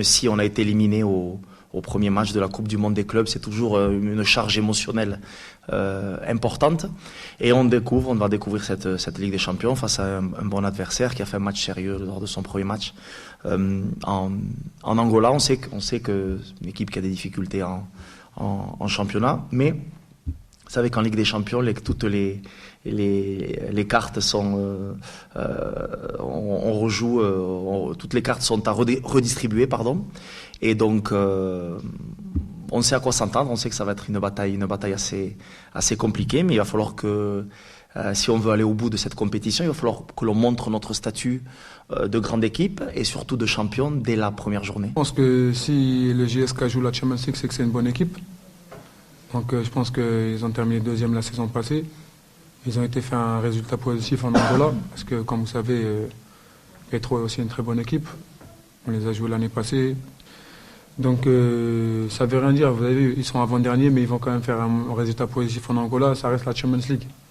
même si on a été éliminé au premier match de la Coupe du Monde des clubs, c'est toujours une charge émotionnelle importante. Et on va découvrir cette Ligue des Champions face à un bon adversaire qui a fait un match sérieux lors de son premier match. En Angola, on sait que c'est une équipe qui a des difficultés en championnat, mais vous savez qu'en Ligue des Champions, toutes les cartes sont, on rejoue, toutes les cartes sont à redistribuer, pardon. Et donc, on sait à quoi s'entendre. On sait que ça va être une bataille assez compliquée, mais il va falloir que, si on veut aller au bout de cette compétition, il va falloir que l'on montre notre statut de grande équipe et surtout de champion dès la première journée. Je pense que si le JSK joue la Champions League, c'est que c'est une bonne équipe. Donc je pense qu'ils ont terminé deuxième la saison passée. Ils ont été fait un résultat positif en Angola, parce que comme vous savez, Petro est aussi une très bonne équipe. On les a joués l'année passée. Donc ça ne veut rien dire. Vous avez vu, ils sont avant-derniers, mais ils vont quand même faire un résultat positif en Angola. Ça reste la Champions League.